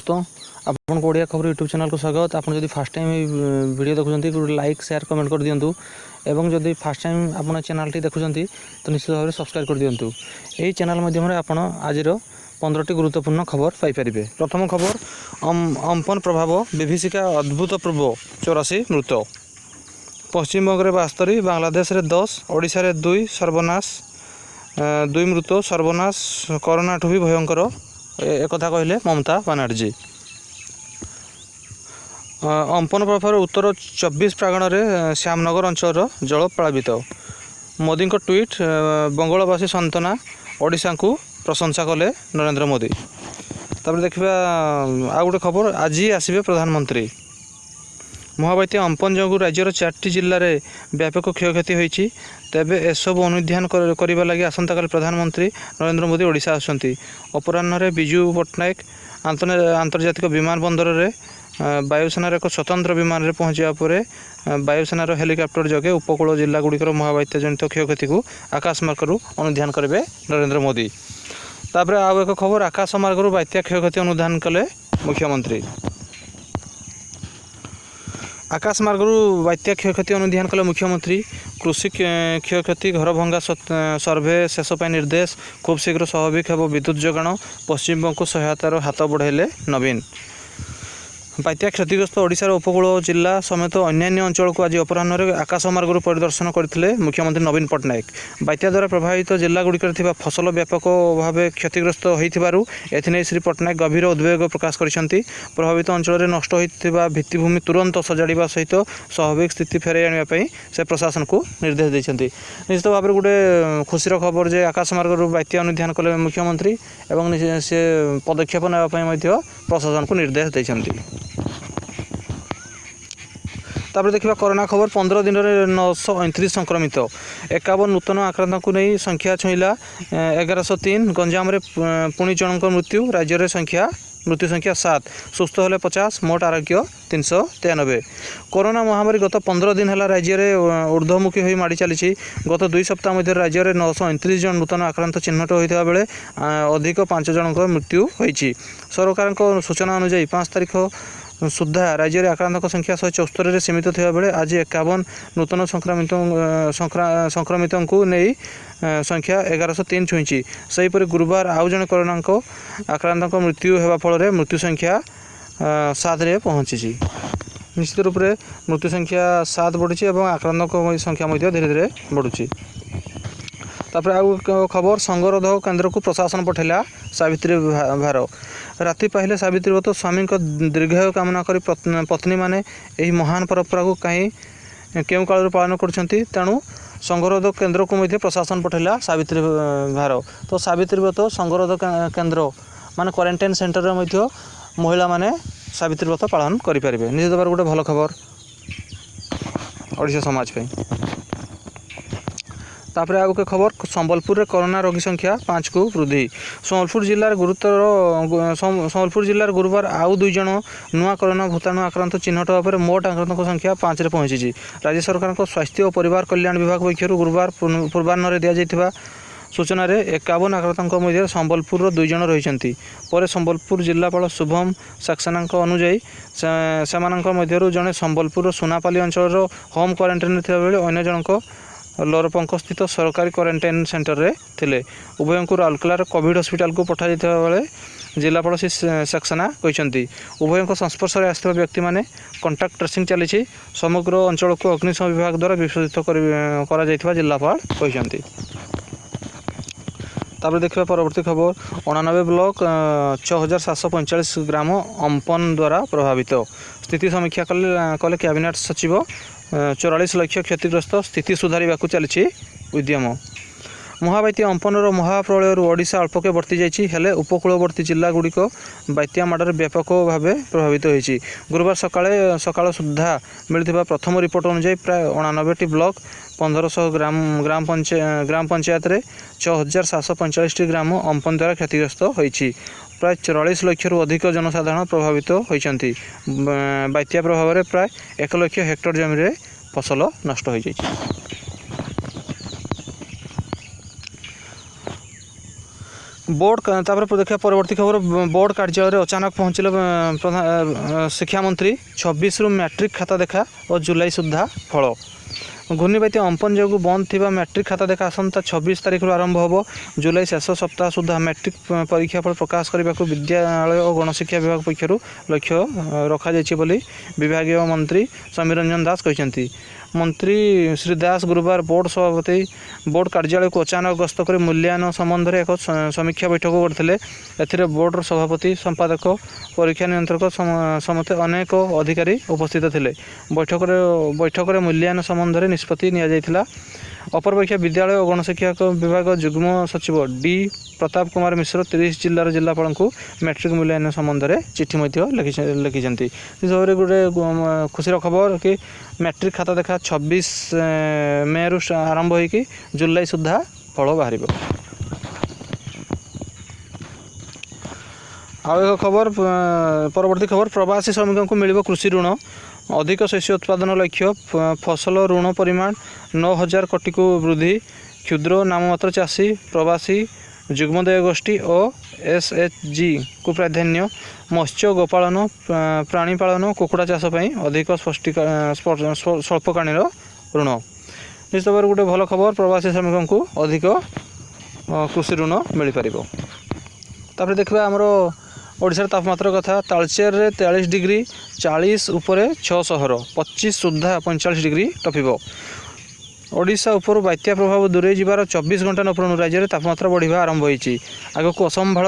दोस्तों आपन को ओडिया खबर यूट्यूब चैनल को स्वागत। आप जब फास्ट टाइम वीडियो देखुं लाइक शेयर कमेंट कर दिंतु एवं जब फास्ट टाइम आप चैनल टी देखुं तो निश्चित भाव सब्सक्राइब कर दिंतु। यही चैनल माध्यम आप आज 15टी गुरुत्वपूर्ण खबर पाइपर। प्रथम खबर अम्पन प्रभाव विभीषिका अभूतपूर्व 84 मृत। पश्चिमबंग में 72, बांग्लादेश में 10, ओडिशा रे 2 सर्वनाश 2 मृत सर्वनाश कोरोना ठू भी भयंकर एक कहले ममता बनर्जी। अम्पन प्रभाव उत्तर 24 प्रांगण में श्यामनगर अंचल जल प्लावित। मोदी ट्वीट बंगलवासी सांत्वना ओडिशा को प्रशंसा कले नरेंद्र मोदी। तापर देखा आ गोटे खबर आज आसवे प्रधानमंत्री। महाबात्या अम्पन जो राज्यर 4टी जिले में व्यापक क्षयक्षति होती तेबे एसबू अनुध्यान करने लगी आसंता काली प्रधानमंत्री नरेंद्र मोदी ओडिशा आसुंती। अपराह्न विजु पट्टनायक आंतर्जातिक विमान बंदर में वायुसेनार एक स्वतंत्र विमान में पहुँचा पर वायुसेनार हेलिकप्टर जगे उपकूल जिला गुड़िकर महाबात्या जनित क्षयक्षति को आकाशमार्गू अनुध्यान करेंगे नरेंद्र मोदी। तापर आउ एक खबर आकाशमार्गू बात्या क्षयक्षति अनुध्यान कले मुख्यमंत्री। आकाशमार्गू बात्या क्षयक्षति अनुध्यान कले मुख्यमंत्री। कृषि क्षयक्षति घर भंगा सर्भे शेष निर्देश। खूब शीघ्र स्वाभाविक हो विद्युत जोगाण। पश्चिमबंग को सहायतार हाथ बढ़ाइले नवीन। बात्या क्षतिग्रस्त ओडिशार उपकूल जिला समेत अन्यान्य अंचल को आज अपराह्न आकाशमार्गू परिदर्शन करते मुख्यमंत्री नवीन पट्टनायक। बात्या द्वारा प्रभावित जिलागुड़िकर फसल व्यापक भाव क्षतिग्रस्त होइथिबारु एथिने श्री पट्टनायक गभीर उद्वेग प्रकाश करिसेंती। प्रभावित अंचल में नष्ट होइथिबा भित्तिभूमि तुरंत सजाड़ा सहित स्वाभाविक स्थिति फेराई आने से प्रशासन को निर्देश देइछंती। निश्चित भाव में गोटे खुशीर खबर जे आकाशमार्गू बात्या अनुध्यान कले मुख्यमंत्री एवं से पदक्षेप नापी प्रशासन को निर्देश देइछंती। तापर देखा कोरोना खबर 15 दिन में 929 संक्रमित। 51 नूतन आक्रांत को नहीं संख्या छुईला 1103। गंजाम रे पुणी जनक मृत्यु। राज्य मृत्यु संख्या 7। सुस्थ होले 50। मोट आरोग्य 393। कोरोना महामारी गत 15 दिन है राज्य में ऊर्ध्वमुखी हो माड़ी चली। गत 2 सप्ताह मध्य राज्य में 929 जन नूतन आक्रांत चिन्हट होता बेले अधिक 5 जनक मृत्यु होती। सरकार सूचना अनुसार 5 तारीख सुधा राज्य में आक्रांत संख्या 174 सीमित थिबा बेले आज 51 नूतन संक्रमित को नहीं संख्या 1103 छुई। सेहीपरि गुरुवार आउ जन कोरोना आक्रांत मृत्यु होगा फल मृत्यु संख्या 7 रे पहुँची। निश्चित रूप से मृत्यु संख्या 7 बढ़ी और आक्रांत संख्या धीरे धीरे बढ़ुची। तापर आउ खबर संगरोध केन्द्र को प्रशासन पठेला सावित्री भार। राति पाहिले सावित्री व्रत स्वामी दीर्घायु कामना करी पत्नी माने यही महान परंपरा को कहीं केउ काल पालन करछंती। तेणु संगरोध केन्द्र को मध्य प्रशासन पठेला सावित्री भार। तो सावित्री व्रत संगरोध केन्द्र माने क्वारंटाइन सेंटर में मध्य महिला माने सावित्री व्रत पालन करि परिबे। निश्चित भाव गोटे भल खबर ओडिशा समाज पे। तापर आगु के खबर संबलपुर में कोरोना रोगी संख्या 5 को वृद्धि। संबलपुर जिलार गुरुवार आउ 2 जन नुआ कोरोना भूताणु आक्रांत चिन्हट होगा पर मोट आक्रांत संख्या 5 रे पहुंची। राज्य सरकार स्वास्थ्य और परिवार कल्याण विभाग पक्षर गुरुवार पूर्वाह्न दि जाइथिबा सूचना 51 आक्रांत मध्य संबलपुर 2 जन रही। संबलपुर जिलापाल शुभम सक्सेना अनुजाई से जड़े संबलपुर सुनापाली अंचल होम क्वारंटाइन बेले अन्य जनक लोरपंक स्थित सरकारी क्वारंटाइन सेंटर रे थिले। उभय को राउरकेलार कोविड हॉस्पिटल को पठा जाइथिबा बेले जिलापाल श्री सक्सेना कहते उभय संस्पर्श में आसथिबा व्यक्ति माने कंटाक्ट ट्रेसिंग चली। समग्र अंचल को अग्निशम विभाग द्वारा विशोधित करा जाइथिबा जिलापाल कहते। तापर देखा परवर्ती खबर 89 ब्लॉक 6745 ग्राम अम्पन द्वारा प्रभावित। स्थिति समीक्षा कले कैबिनेट सचिव। 44 लाख क्षतिग्रस्त स्थिति सुधार चली उद्यम। महाबात्या अम्पनर महाप्रलय ओडिशा अल्पके वर्ती जाइए उपकूलवर्ती जिला गुड़िक बात्या माडर व्यापक भाव प्रभावित होती। गुरुवार सकाळ सुधा मिलता प्रथम रिपोर्ट अनुसार प्राय 89टी ब्लॉक 1500 ग्राम पंचायत रे 6745 ग्राम अम्पन द्वारा क्षतिग्रस्त होती। प्राय 44 लाख अधिक जनसाधारण प्रभावित होती। बात्या प्रभाव में प्राय 1 लाख हेक्टर जमी फसल नष्ट हो जाइए। बोर्ड देखा परवर्ती खबर बोर्ड कार्यालय अचानक पहुँचले प्रधान शिक्षा मंत्री 26 रु मैट्रिक खाता देखा और जुलाई सुधा फल घूर्णिबात्या अम्पन जो बंद थी मैट्रिक खाता देखा आसंता 26 तारिख आरंभ हो जुलाई शेष सप्ताह सुधा मैट्रिक परीक्षा फल प्रकाश करने को विद्यालय और गणशिक्षा विभाग पक्षर लक्ष्य रखा विभागीय मंत्री समीर रंजन दास कहते। मंत्री श्री दास गुरुवार बोर्ड सभापति बोर्ड कार्यालय को अचानक गस्त कर मूल्यांकन संबंध में एक समीक्षा बैठक करते बोर्डर सभापति संपादक परीक्षा नियंत्रक समस्त अनेक अधिकारी उपस्थित थे। बैठक में मूल्यांकन संबंध में निष्पत्ति नि अपरपक्षा विद्यालय और गणशिक्षा विभाग जुग्म सचिव डी प्रताप कुमार मिश्र 30 जिलार जिलापाल को मैट्रिक मूल्यांकन संबंध में चिठी लिखिं। हिसाब से गोटे खुशी खबर कि मैट्रिक खाता देखा 26 मे रु आरंभ हो जुलाई सुधा फल बाहर। आउ एक खबर परवर्ती खबर प्रवासी श्रमिकों को मिल कृषि ऋण अधिक शस्य उत्पादन लक्ष्य फसल ऋण परिमाण 9,000 कोटी को वृद्धि क्षुद्र नाममात्र चाषी प्रवासी जुग्मदय गोष्ठी और एसएचजी को प्राधान्य मत्स्य गोपालन प्राणीपालन कुकुड़ा चाष अधिक स्वल्पकालीन ऋण निश्चित भाव गोटे भल खबर प्रवासी श्रमिकों को अधिक कृषि ऋण मिल पार। देखा आमर ओडिशार तापमात्रा कथा तालचेर 43 डिग्री 40 उपरे 6 सहर 25 सुधा 45 डिग्री टपिब। ओडिशा उपर बात्या प्रभाव दूरे जीवार 24 घंटा नपुर राज्य में तापमात्रा बढ़िया आरंभ होती आगक असंभाल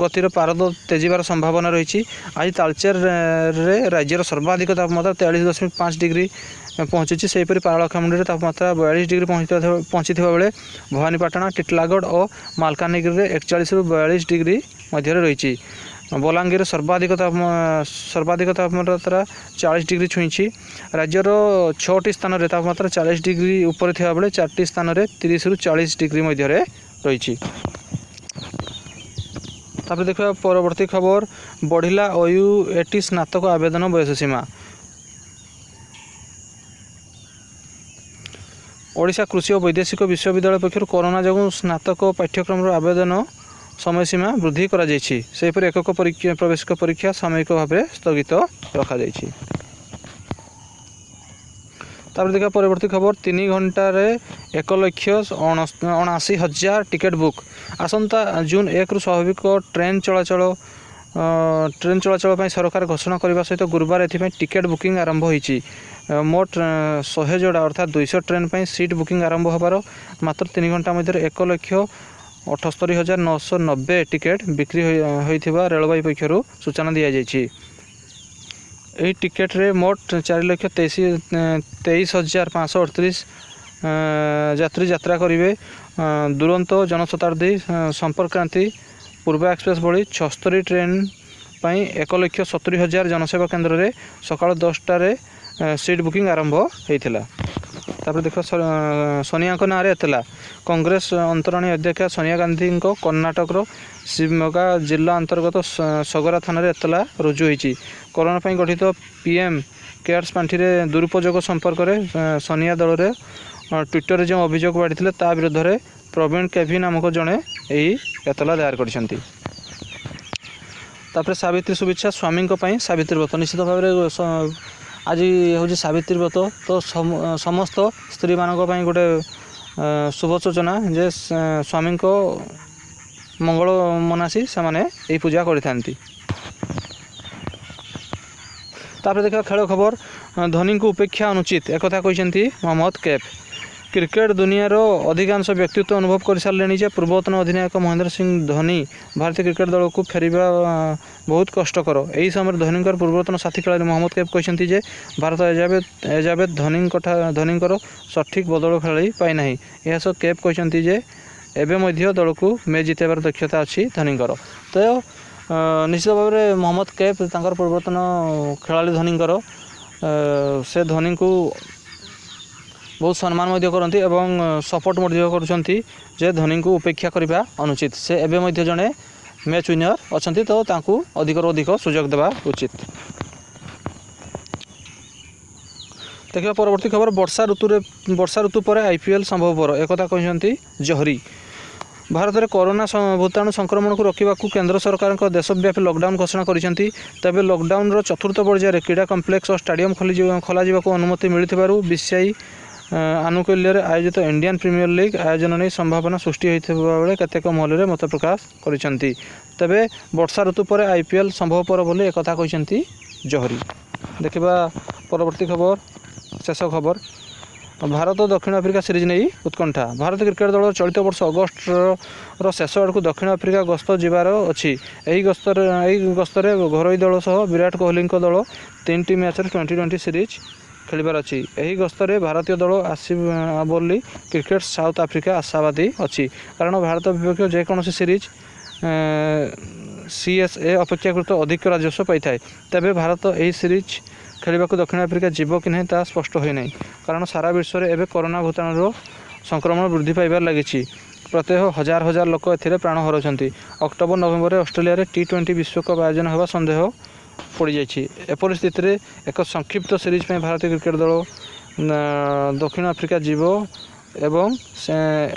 गतिर पारद तेजिबार संभावना रही। आज तालचेर राज्यर सर्वाधिक तापमात्रा 43.5 डिग्री पहुँची सेहीपरि पारलाखेमुंडी तापमात्रा 42 डिग्री पहुँची बेले भवानीपाटना टिटलागढ़ और मालकानगिरी में 41 रु 42 डिग्री मध्य रही। बलांगीर सर्वाधिक तापमात्रा 40 डिग्री छुई राज्यर 6टी स्थान में तापमात्रा 40 डिग्री ऊपर थिबा बेले 4टी स्थान में 30 रु 40 डिग्री मध्य रही। देखा परवर्ती खबर बढ़िला OUAT स्नातक आवेदन बयस सीमा। ओडिशा कृषि और वैदेशिक विश्वविद्यालय पक्षर कोरोना जो स्नातक पाठ्यक्रम आवेदन समय सीमा वृद्धि करा जायछि सेहीपरि एकक प्रवेशिक परीक्षा सामयिक भाव में स्थगित रखा जायछि। देखा परवर्ती खबर 3 घंटार 1,79,000 टिकेट बुक आसंता जून 1 रु स्वाभाविक ट्रेन चलाचल सरकार घोषणा करने सहित गुरुवार एथि टिकेट बुकिंग आरंभ होईछि। मोट 100 जोड़ा अर्थात 200 ट्रेन पर सीट बुकिंग आरंभ होबार मात्र 3 घंटा मध्य 1,78,990 टिकेट बिक्री होइथिबा रेलवे पक्षर सूचना दि जायछि। एही टिकेट रे मोट 4,23,538 यात्री यात्रा करेंगे। दुरंतो जनशताब्दी संपर्क क्रांति पूर्वा एक्सप्रेस भली 76 ट्रेन पर 1,70,000 जनसेवा केन्द्र में सकाल 10टार सीट बुकिंग आरंभ होता। देख सोनिया ना एतला कांग्रेस अंतरणी अध्यक्षा सोनिया गांधी कर्णाटक शिवमोगा जिला अंतर्गत सगरा थाना एतला रुजु होती। कोरोना पर गठित PM केयर्स पांठि दुरुपयोग संपर्क में सोनिया दल में ट्विटर जो अभियोग बाढ़ी ता विरुद्ध में प्रवीण केभी नामक जड़े यही एतला दायर कर। सावित्री शुभेच्छा स्वामी सावित्री व्रत निश्चित भाव में आज हूँ सावित्री व्रत तो समस्त स्त्री मानक गोटे शुभ सूचना जे स्वामी को मंगल मनासी से माने यही पूजा करिथांती। देखा खेल खबर धोनी को उपेक्षा अनुचित एक कहते मोहम्मद कैफ। क्रिकेट दुनियार अधिकांश व्यक्तित्व अनुभव कर सारे जे पूर्वतन अधिनायक महेंद्र सिंह धोनी भारतीय क्रिकेट दल को फेरिबा बहुत कष्टकर। यही समय धोनी पूर्वतन साथी खेलाड़ी मोहम्मद कैफ कहते जे भारत एजाबेत धोनी सठिक बदल खेलाड़ी पाई ना। यह सब कैफ कहते जे एवं दल को मैच जितेबार दक्षता अच्छी धोनी। तो निश्चित भाव में मोहम्मद कैफ पूर्वतन खेलाड़ी धोनी से धोनी को बहुत सम्मान करती एवं सपोर्ट कर धोनी को उपेक्षा करने अनुचित। से एवं जड़े मैच विनर अच्छा तो अधिक अधिक सुजोग देवा उचित। देखिए परवर्ती खबर वर्षा ऋतु पर IPL संभवपर एक कहते जहरी। भारत में कोरोना भूताणु संक्रमण को रोकने को केंद्र सरकार देशव्यापी लॉकडाउन घोषणा करिसेंती। तबे लॉकडाउन रो चतुर्थ पर्यायर क्रीड़ा कम्प्लेक्स और स्टाडियम खोला अनुमति मिलथिबारु बीसीसीआई आनुकूल्य आयोजित इंडियन प्रीमियर लीग आयोजन नहीं संभावना सृष्टि होता बेले केतेक महल में मत प्रकाश करिसेंती। तबे वर्षा ऋतु पर आईपीएल संभवपर बोली एक कथा कहिसेंती जहरी। देखिबा परवर्ती खबर शेष खबर भारत और दक्षिण आफ्रिका सीरीज नहीं उत्कंठा। भारत क्रिकेट दल चलित वर्ष अगस्ट शेष आड़ दक्षिण आफ्रिका गस्त जबार अच्छी। गस्तर घरोई दल सह विराट कोहली दल 3टी मैच 2020 सीरीज खेलिबार अच्छी। यही गस्तर भारतीय दल आसी बोली क्रिकेट साउथ आफ्रिका आशावादी अच्छी, कारण भारत विपक्ष जेकोसी सीरीज सीएसए अपेक्षाकृत अधिक राजस्व पाई था। तेबे भारत यही सीरीज खेलने को दक्षिण आफ्रिका जीव कि नहीं ता स्पष्ट होना, कारण सारा विश्व में एवं कोरोना भूताणु संक्रमण वृद्धि पाइबार लगी। प्रत्येक हजार हजार लोक ए प्राण हराउछंती। अक्टोबर नवेम्बर ऑस्ट्रेलिया रे T20 विश्वकप आयोजन होगा संदेह पड़ जाइए। एपरी स्थित एक संक्षिप्त सीरीज में भारतीय क्रिकेट दल दक्षिण आफ्रिका जीव एवं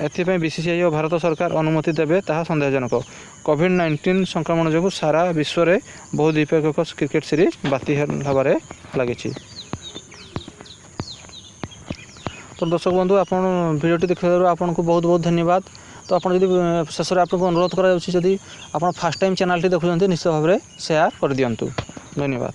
एथिपाई बीसीसीआई और भारत सरकार अनुमति देवे ताहा संदेहजनक। कोविड-19 संक्रमण जो सारा विश्व में बहु द्विपक्षीय क्रिकेट सीरीज बातिल होबार लगी। तो दर्शक बंधु आप भिडियोटी देखिबार आपको बहुत बहुत धन्यवाद। तो आप शेष में आपको अनुरोध कर फास्ट टाइम चैनल देखुं निश्चित भाव में शेयर कर दिंतु। धन्यवाद।